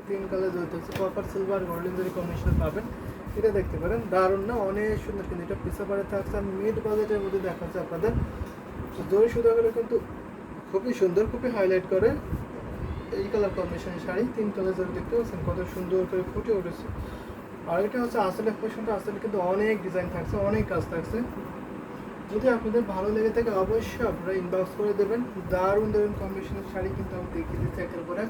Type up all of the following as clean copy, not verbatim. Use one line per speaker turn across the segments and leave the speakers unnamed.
তিন কালার জড়িত হচ্ছে, কপার সিলভার গোল্ডেন জরি কম্বিনেশন পাবেন। এটা দেখতে পারেন, দারুণ না, অনেক সুন্দর। কিন্তু এটা পিছা পাড়ে থাকছে, আমি মিড বাজেটের মধ্যে দেখাচ্ছি আপনাদের। জরি সুতাগুলো কিন্তু খুবই সুন্দর, খুবই হাইলাইট করে এই কালার কম্বিনেশনের শাড়ি। তিন কালার জরি দেখতে পাচ্ছেন কত সুন্দর করে ফুটে উঠেছে। আর এটা হচ্ছে আসলে পোর্শনটা, আসলে কিন্তু অনেক ডিজাইন থাকছে, অনেক কাজ থাকছে। যদি আপনাদের ভালো লেগে থাকে অবশ্যই আপনারা ইনবক্স করে দেবেন। দারুণ দারুণ কম্বিনেশনের শাড়ি কিন্তু আমি দেখিয়ে দিচ্ছি একের পরে।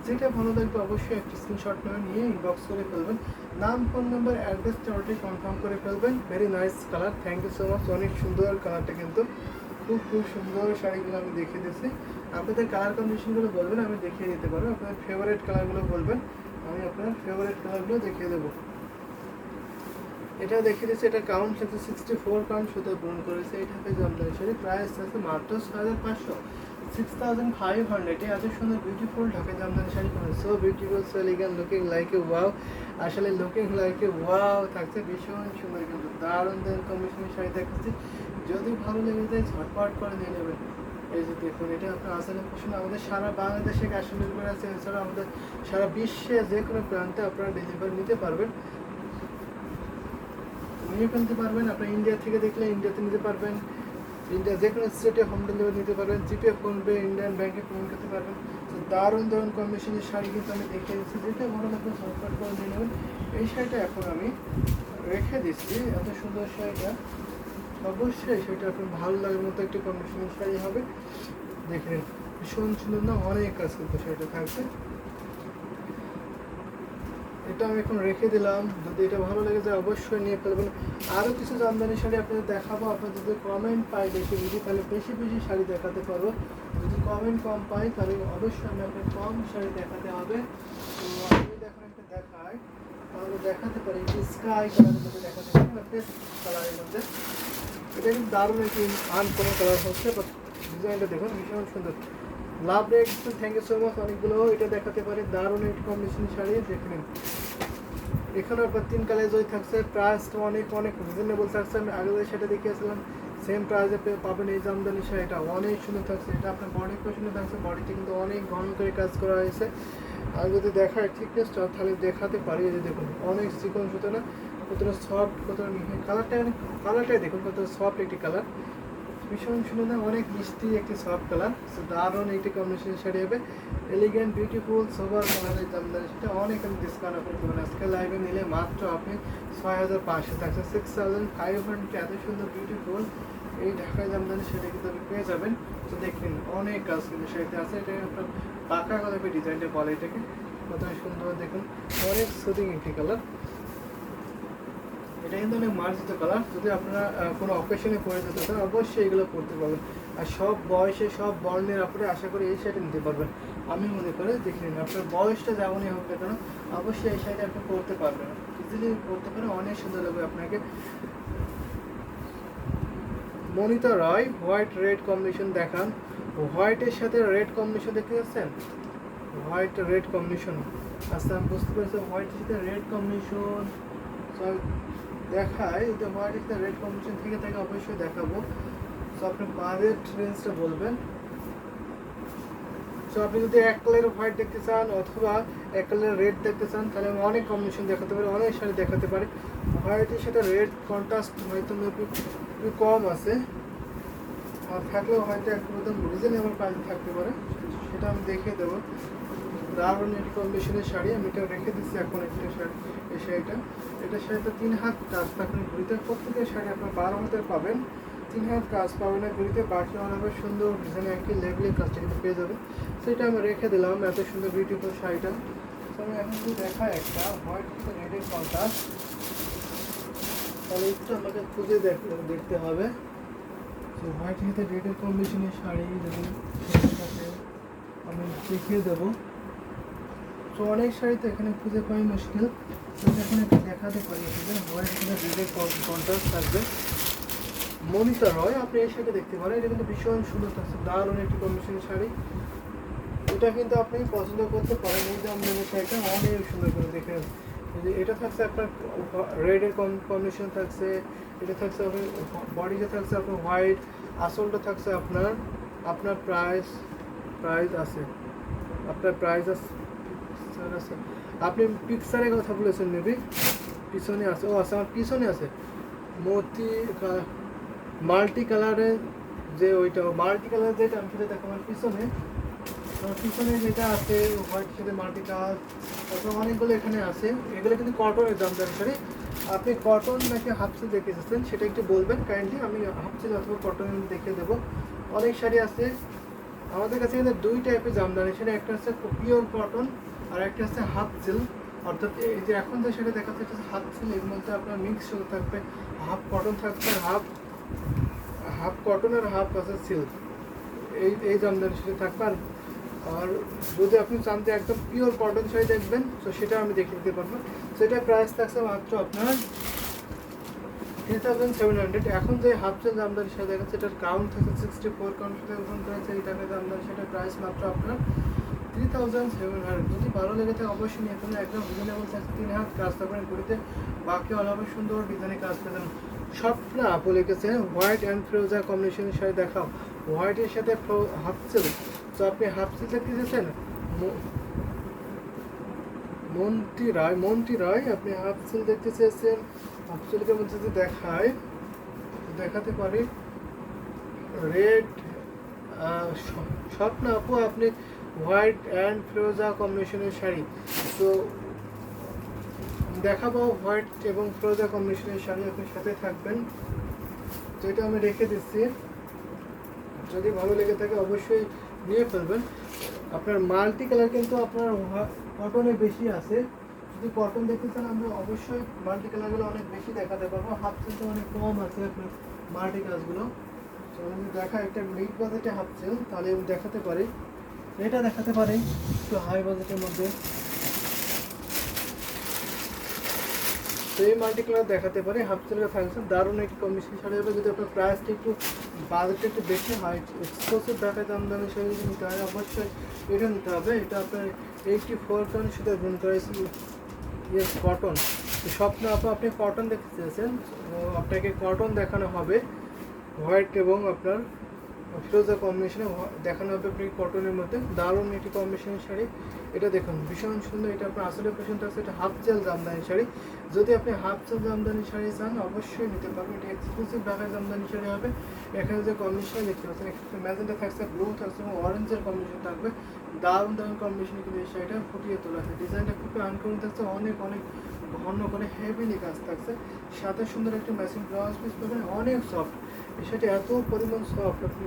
যেটা ভালো লাগবে অবশ্যই একটা স্ক্রিনশট নিয়ে ইনবক্স করে ফেলবেন। নাম, ফোন নাম্বার, অ্যাড্রেসটা অলরেডি কনফার্ম করে ফেলবেন। Very nice colour, thank you so much. অনেক সুন্দর কালারটা, কিন্তু খুব খুব সুন্দর শাড়িগুলো আমি দেখিয়ে দিচ্ছি। আপনাদের কালার কম্বিনেশনগুলো বলবেন, আমি দেখিয়ে দিতে পারবো। আপনাদের ফেভারিট কালারগুলো বলবেন, আমি আপনার ফেভারিট কালারগুলো দেখিয়ে দেবো। এটা দেখিয়ে দিচ্ছে, এটা কাউন্ট হচ্ছে 64 কাউন্ট সুতো পূরণ করেছে। এটা হচ্ছে জামদানি শাড়ি, প্রাইস আছে মাত্র 6500, 6500। এত সুন্দর বিউটিফুল ঢাকা জামদানি শাড়ি পাবেন। So beautiful, so elegant, looking like a wow. আসলে লুকিং লাইক এ ওয়াও থাকছে, ভীষণ সুন্দর কিন্তু দারুণ দারুণ কম্বিনেশনের শাড়ি দেখাচ্ছি। যদি ভালো লেগে যায় ঝটপট করে নিয়ে নেবেন। এই যে দেখুন, এটা আপনার আসলে প্রশ্ন, আমাদের সারা বাংলাদেশে ক্যাশ অন ডেলিভারি আছে। এছাড়া আমাদের সারা বিশ্বে যে কোনো প্রান্তে আপনারা ডেলিভারি নিতে পারবেন, নিয়ে ফেলতে পারবেন। আপনার ইন্ডিয়া থেকে দেখলে ইন্ডিয়াতে নিতে পারবেন, ইন্ডিয়া যে কোনো স্টেটে হোম ডেলিভারি নিতে পারবেন। জিপে, ফোনপে, ইন্ডিয়ান ব্যাংকে পেমেন্ট করতে পারবেন। তো দারুণ দারুণ কম্বিনেশনের শাড়ি কিন্তু আমি দেখিয়ে দিচ্ছি, যেটা ভালো লাগবে ঝটপট করে নিয়ে নেবেন। এই শাড়িটা এখন আমি রেখে দিচ্ছি, এত সুন্দর শাড়িটা। অবশ্যই সেটা আপনার ভালো লাগার মতো একটি কম্বিনেশনের শাড়ি হবে। দেখে নিন, ভীষণ সুন্দর না, অনেক কাজ কিন্তু শাড়িটা থাকছে। এটা আমি এখন রেখে দিলাম, যদি এটা ভালো লেগে যায় অবশ্যই নিয়ে ফেলবেন। আরও কিছু জামদানি শাড়ি আপনাদের দেখাবো। আপনাদের যদি কমেন্ট পাই বেশি বেশি, তাহলে বেশি বেশি শাড়ি দেখাতে পারবো। যদি কমেন্ট কম পাই তাহলে অবশ্যই আমি আপনাকে কম শাড়ি দেখাতে হবে। তো আমি দেখুন একটা দেখাই, তাহলে দেখাতে পারি স্কাই কালারের মধ্যে দেখাতে পারি, পেস্ট কালারের মধ্যে। এটা কিন্তু দারুণ একটি আনকমন কালার হচ্ছে, বাট ডিজাইনটা দেখুন ভীষণ সুন্দর। Love rate, thank you so much. অনেকগুলো এটা দেখাতে পারি, দারুণ একটি কম্বিনেশন শাড়ি দেখে নিন। এখানে আপনার তিন কালার জয় থাকছে, প্রাইসটা অনেক অনেক রিজনেবল থাকছে। আমি আগে সেটা দেখিয়েছিলাম, সেম প্রাইসে পাবেন এই জামদানি শাড়িটা, অনেক সুন্দর থাকছে। এটা আপনার বডি পোর্শনে থাকছে, বডিতে কিন্তু অনেক ঘন করে কাজ করা হয়েছে। আর যদি দেখায় থিকনেসটা তাহলে দেখাতে পারি, যে দেখুন অনেক চিকন সুতো না, কতটা সফট, কতটা কালারটাই দেখুন কত সফট একটি কালার, ভীষণ সুন্দর না, অনেক মিষ্টি একটি সফট কালার। সো দারুণ একটি কম্বিনেশন শাড়ি হবে, এলিগেন্ট বিউটিফুল সোবার কালারের জামদানি। সেটা অনেক আমি ডিসকাউন্ট অফার করবেন। আজকে লাইভে নিলে মাত্র আপনি 6500 থাকছে, 6500। এত সুন্দর বিউটিফুল এই ঢাকায় জামদানি সেটা কিন্তু আপনি পেয়ে যাবেন। তো দেখুন অনেক কাজ কিন্তু শাড়িতে আছে। এটা আপনার পাকা গোলাপি ডিজাইনটা বলে এটাকে, কত সুন্দর দেখুন, অনেক সুদিং একটি কালার। এটা কিন্তু অনেক মার্জিত কালার। যদি আপনারা কোনো অকেশনে পরে যেতে চান অবশ্যই এগুলো পরতে পারবেন। আর সব বয়সে সব বর্ণের আপনারা আশা করি এই শাড়িটা নিতে পারবেন। আমি মনে করি দেখে নিন, আপনার বয়সটা যেমনই হোক না কেন অবশ্যই এই শাড়িটা আপনি পরতে পারবেন, ইজিলি পরতে পারেন, অনেক সুন্দর লাগবে আপনাকে। মনিতা রয় হোয়াইট রেড কম্বিনেশন দেখান। হোয়াইটের সাথে রেড কম্বিনেশন দেখতে পাচ্ছেন, হোয়াইট রেড কম্বিনেশন। আচ্ছা আমি বুঝতে পারছি হোয়াইটের সাথে রেড কম্বিনেশন দেখায়। যদি হোয়াইটের সাথে রেড কম্বিনেশন থেকে থাকে অবশ্যই দেখাবো। সো আপনি বাজেট রেঞ্জটা বলবেন। সো আপনি যদি এক কালারের হোয়াইট দেখতে চান অথবা এক কালারের রেড দেখতে চান তাহলে আমি অনেক কম্বিনেশন দেখাতে পারি, অনেক শাড়ি দেখাতে পারি। হোয়াইটের সাথে রেড কন্ট্রাস্ট হয়তো একটু কম আছে, আর থাকলেও হয়তো একদম রিজনেবল প্রাইস থাকতে পারে, সেটা আমি দেখিয়ে দেবো। দারুণ একটি কম্বিনেশনের শাড়ি, আমি এটা রেখে দিচ্ছি এখন একটা শাড়ি। এই শাড়িটা, এটা শাড়িটা 3 হাত কাজ থাকবে ঘুরিতে। প্রত্যেকের শাড়ি আপনার 12 হাতের পাবেন, 3 হাত কাজ পাবেন না ঘুরিতে, বাকি অনেক সুন্দর ডিজাইনের একটি লেভেলের কাজটা কিন্তু পেয়ে যাবেন। সেটা আমি রেখে দিলাম, এত সুন্দর বিউটিফুল শাড়িটা। তো আমি এখন যদি দেখাই একটা হোয়াইট রেডের কন্ট্রাস্ট, তাহলে একটু আমাকে খুঁজে দেখতে হবে। তো হোয়াইট সাথে রেডের কম্বিনেশনের শাড়ি যদি সাথে আমি দেখিয়ে দেবো। তো অনেক শাড়ি তো এখানে খুঁজে পাই মুশকিল, তো এখানে একটু দেখাতে পারি। হোয়াইট সাথে রেডের কন্ট্রাস্ট থাকবে, মনিতা রয় আপনি এই শাড়িটা দেখতে পারেন। এটা কিন্তু ভীষণ সুন্দর থাকছে, দারুণ একটি কম্বিনেশনের শাড়ি। এটা কিন্তু আপনি পছন্দ করতে পারেন, এই জামদানি শাড়িটা অনেক সুন্দর করে দেখে। এটা থাকছে আপনার রেডের কম্বিনেশন থাকছে, এটা থাকছে আপনার বডিটা থাকছে আপনার হোয়াইট, আসলটা থাকছে আপনার আপনার প্রাইস আছে, আপনার প্রাইস আছে পিছনে আছে, আপনি পিকচারের কথা বলেছেন মেবি, পিছনে আছে, ও আচ্ছা আমার পিছনে আছে মতি মাল্টি কালারের, যে ওইটা মাল্টি কালার যেটা আমি সেটা দেখো আমার পিছনে, আমার পিছনে যেটা আছে হোয়াইট সাথে মাল্টি কালার, তারপর অনেকগুলো এখানে আছে, এগুলো কিন্তু কটনের জামদানি শাড়ি। আপনি কটন নাকি হাফ সিল্ক দেখে এসেছেন সেটা একটু বলবেন কাইন্ডলি, আমি হাফ সিল্ক অথবা কটন দেখে দেবো। অনেক শাড়ি আছে আমাদের কাছে, কিন্তু দুই টাইপের জামদানি শাড়ি, একটা হচ্ছে পিওর কটন আর একটা হচ্ছে হাফ সিল্ক। অর্থাৎ এই যে এখন যে শাড়ি দেখাচ্ছে এটা হাফ সিল্ক, এর মধ্যে আপনার মিক্স হতে থাকবে, হাফ কটন থাকবে, হাফ হাফ কটন আর হাফ আছে সিল্ক, এই জামদানি শাড়ি থাকবে। আর যদি আপনি চান যে একদম পিওর কটন শাড়ি দেখবেন তো সেটা আমি দেখে দিতে পারবো। সেটা প্রাইস থাকছে মাত্র আপনার 3700। এখন যে হাফ সেল জামদানি শাড়ি দেখাচ্ছে এটার কাউন্ট থাকছে 64 কাউন্ট সাথে ওজন করেছে, এই টাকা জামদানি শাড়িটার প্রাইস মাত্র আপনার 3700। যদি ভালো লেগে থাকে অবশ্যই নিয়ে ফেলুন, একদম রিজনেবল থাকছে, 3 হাত কাজ থাকবেন ঘুরিতে, বাকি অলাভে সুন্দর ডিজাইনে কাজ পেতেন। সবটা আপু লিখেছে হোয়াইট অ্যান্ড ফিরোজা কম্বিনেশনের শাড়ি দেখাও, হোয়াইটের সাথে হাফ সিল্ক। তো আপনি হাফ সিল্ক দেখতে চাইছেন মন্টি রায় আপনি হাফ সিল্ক দেখতে চেয়েছেন, হাফ সিল্কের মধ্যে যদি দেখাতে পারি রেড, স্বপ্ন আপু আপনি হোয়াইট অ্যান্ড ফিরোজা কম্বিনেশনের শাড়ি, তো দেখাবো হোয়াইট এবং ফিরোজা কম্বিনেশনের শাড়ি, আপনার সাথে থাকবেন। তো এটা আমি রেখে দিচ্ছি, যদি ভালো লেগে থাকে অবশ্যই নিয়ে ফেলবেন। আপনার মাল্টি কালার কিন্তু আপনার কটনে বেশি আছে, যদি কটন দেখতে চান আমরা অবশ্যই মাল্টি কালারগুলো অনেক বেশি দেখাতে পারবো, হাফ সিল্ক অনেক কম আছে আপনার মাল্টি কালারগুলো। তো আমি দেখা একটা মিড বাজেটে হাফ সিল্ক তাহলে আমি দেখাতে পারি, এটা দেখাতে পারি একটু হাই বাজেটের মধ্যে, তো এই মাল্টি কালার দেখাতে পারি, হাফ সিল্কে থাকছে দারুণ একটি কম্বিনেশন শাড়ি হবে। যদি আপনার প্রাইসটা একটু বাজেটটা একটু বেশি হয়, এক্সক্লুসিভ ঢাকায় জামদানি শাড়ি যদি নিতে হয় অবশ্যই এটা নিতে হবে। এটা আপনার 84 কাউন্ট সাথে গুণ করেছি ইয়েস কটন, স্বপ্ন আপনি কটন দেখতে চেয়েছেন, আপনাকে কটন দেখানো হবে হোয়াইট এবং আপনার ফিরোজা কম্বিনেশনে দেখানো হবে আপনি কটনের মধ্যে, দারুণ একটি কম্বিনেশনের শাড়ি। এটা দেখুন ভীষণ সুন্দর, এটা আপনার আসলে পছন্দ আছে, এটা হাফ সেল জামদানি শাড়ি। যদি আপনি হাফ সেল জামদানি শাড়ি চান অবশ্যই নিতে পারবেন, এটা এক্সক্লুসিভ ঢাকায় জামদানি শাড়ি হবে। এখানে যে কম্বিনেশন দেখতে পাচ্ছেন ম্যাজেন্টা থাকছে, ব্লু থাকছে এবং অরেঞ্জের কম্বিনেশন থাকবে, দারুণ কম্বিনেশনে কিন্তু এই শাড়িটা ফুটিয়ে তোলা আছে। ডিজাইনটা খুবই আনকমন থাকছে, অনেক ঘন করে হেভিলি কাজ থাকছে, সাথে সুন্দর একটা ম্যাচিং ব্লাউজ পিস পাবেন, অনেক সফট। এই শাড়িটা এত পরিমাণ সফট, আপনি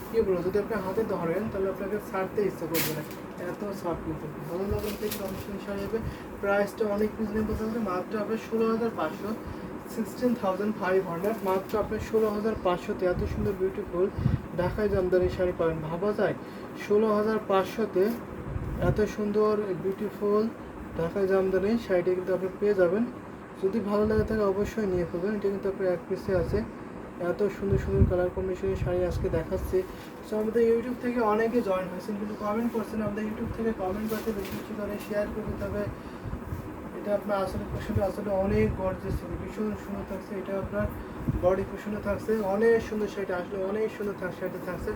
কী বলবো, যদি আপনি হাতে ধরেন তাহলে আপনাকে ছাড়তে ইচ্ছা করবে না, এত সফট। কিন্তু ভালো লাগলে থেকে কমিশন শাড়ি হবে, প্রাইসটা অনেক রিজনেবল থাকবে, মাত্র আপনার 16,500, 16,500, মাত্র আপনার 16,500তে এত সুন্দর বিউটিফুল ঢাকায় জামদানি শাড়ি পাবেন। ভাবা যায় 16,500তে এত সুন্দর বিউটিফুল ঢাকায় জামদানি শাড়িটি কিন্তু আপনি পেয়ে যাবেন। যদি ভালো লাগে থাকে অবশ্যই নিয়ে ফেলবেন, এটা কিন্তু আপনার এক পিসে আছে, এত সুন্দর সুন্দর কালার কম্বিনেশনের শাড়ি আজকে দেখাচ্ছি। সো আমাদের ইউটিউব থেকে অনেকে জয়েন হয়েছেন কিন্তু কমেন্ট করছেন, আমাদের ইউটিউব থেকে কমেন্ট করতে বেশি বেশি করে শেয়ার করে দিতে হবে। এটা আপনার আসলে পোশাকটা আসলে অনেক গর্জিয়াস, ভীষণ সুন্দর থাকছে, এটা আপনার বডি পোশনে থাকছে, অনেক সুন্দর শাড়িটা আসলে অনেক সুন্দর শাড়িটা থাকছে,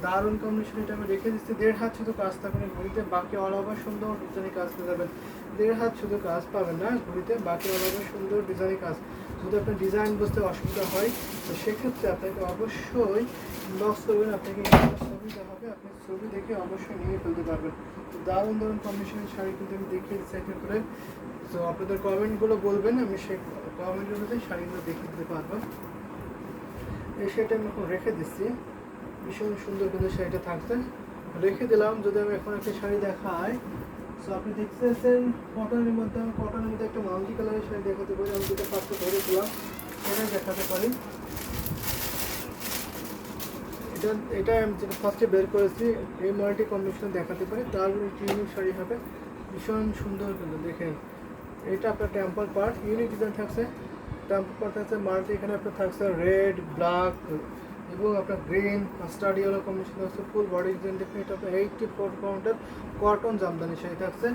দারুণ কম্বিনেশন। এটা আমি রেখে দিচ্ছি, 1.5 হাত শুধু কাজ থাকবে ঘড়িতে, বাকি অল ওভার সুন্দর ডিজাইনে কাজ পেয়ে যাবেন। 1.5 হাত শুধু কাজ পাবেন না ঘড়িতে, বাকি অল ওভার সুন্দর ডিজাইনে কাজ। যদি আপনার ডিজাইন বুঝতে অসুবিধা হয় তো সেক্ষেত্রে আপনাকে অবশ্যই ইনবক্স করবেন, আপনাকে ছবি দেখাবে, আপনি ছবি দেখে অবশ্যই নিয়ে ফেলতে পারবেন। তো দারুণ দারুণ কম্বিনেশনের শাড়ি কিন্তু আমি দেখিয়ে দিচ্ছি একটা করে। তো আপনাদের কমেন্টগুলো বলবেন, আমি সেই কমেন্টের মধ্যে শাড়িগুলো দেখিয়ে দিতে পারবো। এই শাড়িটা আমি এখন রেখে দিচ্ছি, ভীষণ সুন্দর কিন্তু শাড়িটা থাকছে, রেখে দিলাম। যদি আমি এখন একটা শাড়ি দেখাই, সো আপনি দেখতেছেন কটনের মধ্যে, আমি কটনের মধ্যে একটা মাল্টি কালারের শাড়ি দেখাতে পারি, আমি যেটা পাত্র ধরেছিলাম সেটা দেখাতে পারি। এটা আমি যেটা ফার্স্টে বের করেছি এই মাল্টি কম্বিনেশন দেখাতে পারি, তার একটি ইউনিক শাড়ি হবে, ভীষণ সুন্দর কিন্তু দেখেন। এটা আপনার টেম্পল পার্ট, ইউনিক ডিজাইন থাকছে, টেম্পল পার্ট থাকছে মাল্টি, এখানে আপনার থাকছে রেড, ব্ল্যাক এবং আপনার গ্রিন, মাস্টার্ড ইয়েলো কম্বিনেশন থাকছে, ফুল বডি ডিজাইন দেখুন। এটা আপনার 84 কাউন্টের কটন জামদানি শাড়ি থাকছে।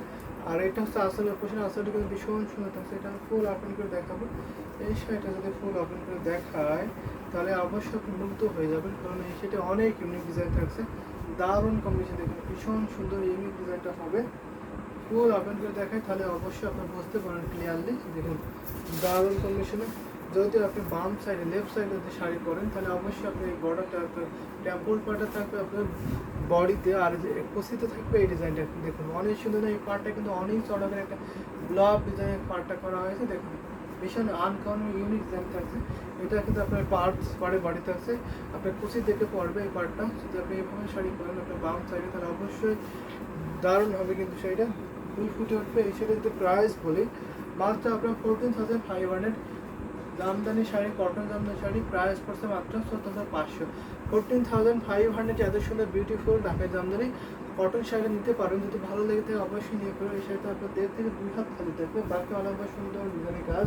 আর এটা হচ্ছে আসলের পোশাক, আসলটা কিন্তু ভীষণ সুন্দর থাকছে। এটা আমি ফুল ওপেন করে দেখাবো, এই শাড়িটা যদি ফুল ওপেন করে দেখায় তাহলে অবশ্যই আপনি মুগ্ধ হয়ে যাবেন, কারণ এই শাড়িটা অনেক ইউনিক ডিজাইন থাকছে, দারুণ কম্বিনেশন দেখুন, ভীষণ সুন্দর ইউনিক ডিজাইনটা হবে। ফুল ওপেন করে দেখাই তাহলে অবশ্যই আপনি বুঝতে পারেন ক্লিয়ারলি। দেখুন দারুণ কম্বিনেশনে। যদি আপনি বাম সাইডে লেফট সাইডে যদি শাড়ি পরেন তাহলে অবশ্যই আপনি এই বর্ডারটা আপনার টেম্পল পার্টটা থাকবে আপনার বডিতে, আর যে কুচিতে থাকবে এই ডিজাইনটা দেখুন অনেক সুন্দর। এই পার্টটা কিন্তু অনেক চড়কের একটা ব্লক ডিজাইনের পার্টটা করা হয়েছে। দেখুন ভীষণ আনকমন ইউনিক ডিজাইন থাকছে। এটা কিন্তু আপনার পাড়ে বাড়ি থাকছে, আপনার কুচি দেখে পড়বে এই পার্টটা। যদি আপনি এইভাবে শাড়ি পরেন আপনার বাম সাইডে তাহলে অবশ্যই দারুণ হবে কিন্তু শাড়িটা, ফুল ফুটে উঠবে। এই শাড়ির যদি প্রাইস বলি মাত্র আপনার 14,500। জামদানি শাড়ি, কটন জামদানি শাড়ি প্রাইস পড়ছে মাত্র 14,500। 14,500 এত সুন্দর বিউটিফুল ঢাকায় জামদানি কটন শাড়ি নিতে পারেন। যদি ভালো লেগে থাকে অবশ্যই নিয়ে পড়বেন। এই শাড়িটা আপনার 1.5 থেকে 2 হাত খালি থাকবে, বাকি আলাদা সুন্দর ডিজাইনের কাজ।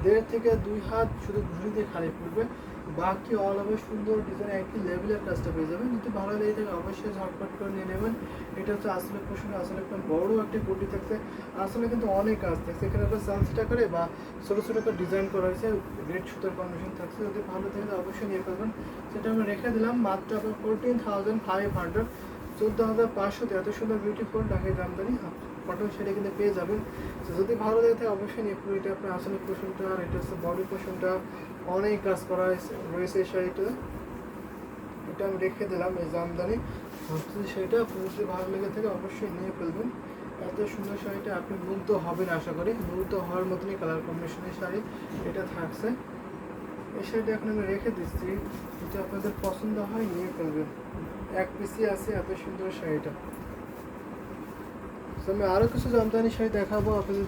1.5 থেকে 2 হাত শুধু ঘুরি দিয়ে খালি পড়বে, বাকি অল ওভার সুন্দর ডিজাইন একই লেভেলের কাজটা পেয়ে যাবেন। যদি ভালো লেগে থাকে অবশ্যই ঝটপট করে নিয়ে নেবেন। এটা হচ্ছে আসলে পোশাক, আসলে একটা বড় একটা কোটি থাকছে, আসলে কিন্তু অনেক কাজ থাকছে এখানে। আপনার সানসেট আকারে বা ছোটো ছোটো করে ডিজাইন করা হয়েছে, রেড সুতার কম্বিনেশন থাকছে। যদি ভালো থাকে অবশ্যই নিয়ে ফেলবেন। সেটা আমরা রেখে দিলাম মাত্র আপনার 14,500। 14,500 এত সুন্দর বিউটিফুল ঢাকায় জামদানি কটন শাড়ি কিন্তু পেয়ে যাবেন। তো যদি ভালো লাগে থাকে অবশ্যই নিয়ে পড়ুন। এটা আপনার আসলে পোষণটা, আর এটা হচ্ছে বডি পোষণটা, অনেক কাজ করা রয়েছে এই শাড়িটা। এটা আমি রেখে দিলাম এই জামদানি শাড়িটা। আপনার যদি ভালো লেগে থাকে অবশ্যই নিয়ে ফেলবেন। এত সুন্দর শাড়িটা আপনি মুগ্ধ হবেন, আশা করি মুগ্ধ হওয়ার মতনই কালার কম্বিনেশনের শাড়ি এটা থাকছে। এই শাড়িটা এখন আমি রেখে দিচ্ছি, যদি আপনাদের পছন্দ হয় নিয়ে ফেলবেন। এক পিসি আছে এত সুন্দর শাড়িটা। তো আমি আরও কিছু জামদানি শাড়ি দেখাবো আপনাদের।